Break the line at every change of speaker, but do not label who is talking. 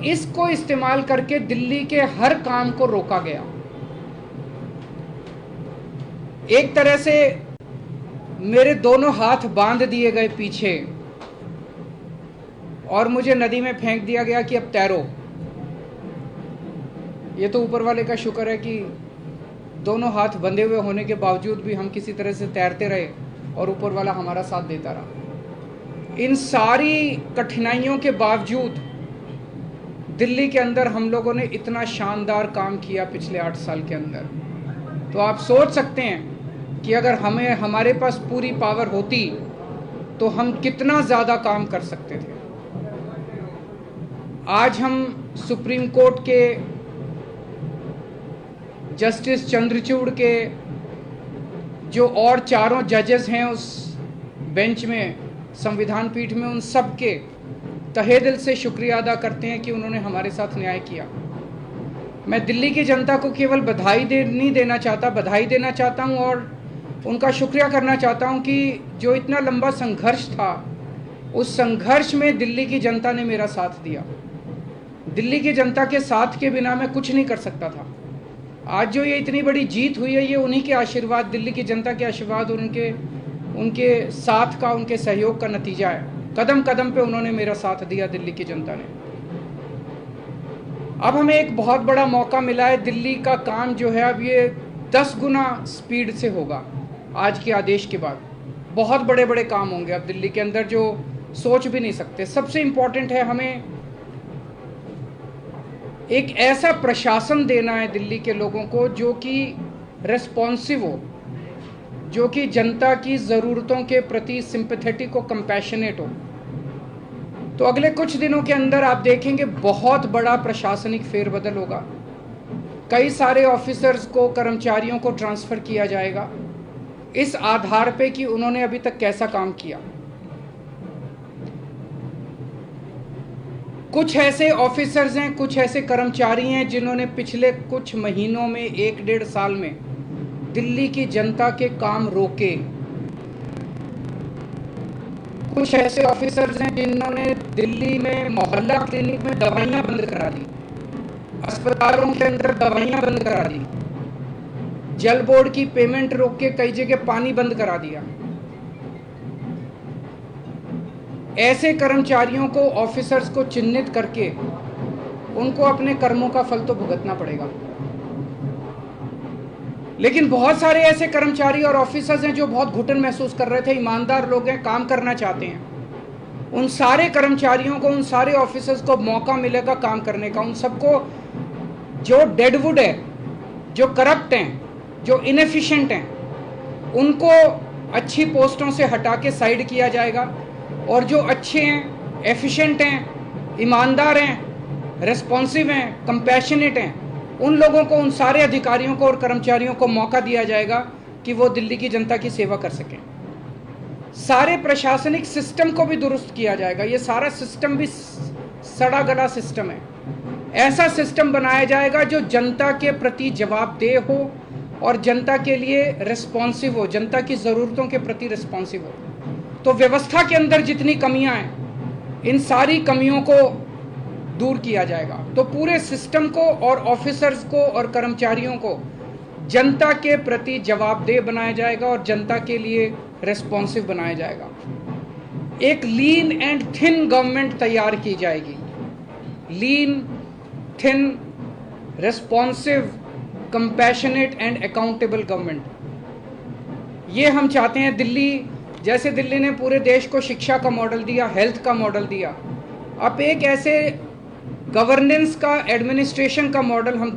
इसको इस्तेमाल करके दिल्ली के हर काम को रोका गया। एक तरह से मेरे दोनों हाथ बांध दिए गए पीछे और मुझे नदी में फेंक दिया गया कि अब तैरो। ये तो ऊपर वाले का शुक्र है कि दोनों हाथ बंधे हुए होने के बावजूद भी हम किसी तरह से तैरते रहे और ऊपर वाला हमारा साथ देता रहा। इन सारी कठिनाइयों के बावजूद दिल्ली के अंदर हम लोगों ने इतना शानदार काम किया पिछले 8 साल के अंदर। तो आप सोच सकते हैं कि अगर हमारे पास पूरी पावर होती तो हम कितना ज़्यादा काम कर सकते थे। आज हम सुप्रीम कोर्ट के जस्टिस चंद्रचूड़ के जो और चारों जजेस हैं उस बेंच में, संविधान पीठ में, उन सब के तहे दिल से शुक्रिया अदा करते हैं कि उन्होंने हमारे साथ न्याय किया। मैं दिल्ली की जनता को केवल नहीं देना चाहता, बधाई देना चाहता हूं और उनका शुक्रिया करना चाहता हूं कि जो इतना लंबा संघर्ष था, उस संघर्ष में दिल्ली की जनता ने मेरा साथ दिया। दिल्ली की जनता के साथ के बिना मैं कुछ नहीं कर सकता था। आज जो ये इतनी बड़ी जीत हुई है, ये उन्हीं के आशीर्वाद, दिल्ली की जनता के आशीर्वाद और उनके साथ का, उनके सहयोग का नतीजा है। कदम कदम पे उन्होंने मेरा साथ दिया, दिल्ली की जनता ने। अब हमें एक बहुत बड़ा मौका मिला है। दिल्ली का काम जो है अब ये 10 गुना स्पीड से होगा। आज के आदेश के बाद बहुत बड़े बड़े काम होंगे अब दिल्ली के अंदर जो सोच भी नहीं सकते। सबसे इम्पोर्टेंट है हमें एक ऐसा प्रशासन देना है दिल्ली के लोगों को जो कि रेस्पॉन्सिव हो, जो कि जनता की ज़रूरतों के प्रति सिंपैथेटिक और कंपैशनेट हो। तो अगले कुछ दिनों के अंदर आप देखेंगे बहुत बड़ा प्रशासनिक फेरबदल होगा। कई सारे ऑफिसर्स को, कर्मचारियों को ट्रांसफ़र किया जाएगा इस आधार पे कि उन्होंने अभी तक कैसा काम किया। कुछ ऐसे ऑफिसर्स हैं, कुछ ऐसे कर्मचारी हैं जिन्होंने पिछले कुछ महीनों में, 1-1.5 साल में दिल्ली की जनता के काम रोके। कुछ ऐसे ऑफिसर्स हैं जिन्होंने दिल्ली में मोहल्ला क्लिनिक में दवाइयां बंद करा दी, अस्पतालों के अंदर दवाइयां बंद करा दी, जल बोर्ड की पेमेंट रोक के कई जगह पानी बंद करा दिया। ऐसे कर्मचारियों को, ऑफिसर्स को चिन्हित करके उनको अपने कर्मों का फल तो भुगतना पड़ेगा। लेकिन बहुत सारे ऐसे कर्मचारी और ऑफिसर्स हैं जो बहुत घुटन महसूस कर रहे थे, ईमानदार लोग हैं, काम करना चाहते हैं। उन सारे कर्मचारियों को, उन सारे ऑफिसर्स को मौका मिलेगा काम करने का। उन सबको जो डेडवुड है, जो करप्ट हैं, जो इनएफिशिएंट हैं, उनको अच्छी पोस्टों से हटा के साइड किया जाएगा और जो अच्छे हैं, एफिशिएंट हैं, ईमानदार हैं, रेस्पॉन्सिव हैं, कंपैशनेट हैं, उन लोगों को, उन सारे अधिकारियों को और कर्मचारियों को मौका दिया जाएगा कि वो दिल्ली की जनता की सेवा कर सकें। सारे प्रशासनिक सिस्टम को भी दुरुस्त किया जाएगा। ये सारा सिस्टम भी सड़ा गला सिस्टम है। ऐसा सिस्टम बनाया जाएगा जो जनता के प्रति जवाबदेह हो और जनता के लिए रिस्पॉन्सिव हो, जनता की ज़रूरतों के प्रति रिस्पॉन्सिव हो। तो व्यवस्था के अंदर जितनी कमियां हैं, इन सारी कमियों को दूर किया जाएगा। तो पूरे सिस्टम को और ऑफिसर्स को और कर्मचारियों को जनता के प्रति जवाबदेह बनाया जाएगा और जनता के लिए रेस्पॉन्सिव बनाया जाएगा। एक लीन एंड थिन गवर्नमेंट तैयार की जाएगी। Lean, thin, responsive, compassionate and accountable government. ये हम चाहते हैं। दिल्ली, जैसे दिल्ली ने पूरे देश को शिक्षा का मॉडल दिया, हेल्थ का मॉडल दिया, अब एक ऐसे गवर्नेंस का, एडमिनिस्ट्रेशन का मॉडल हम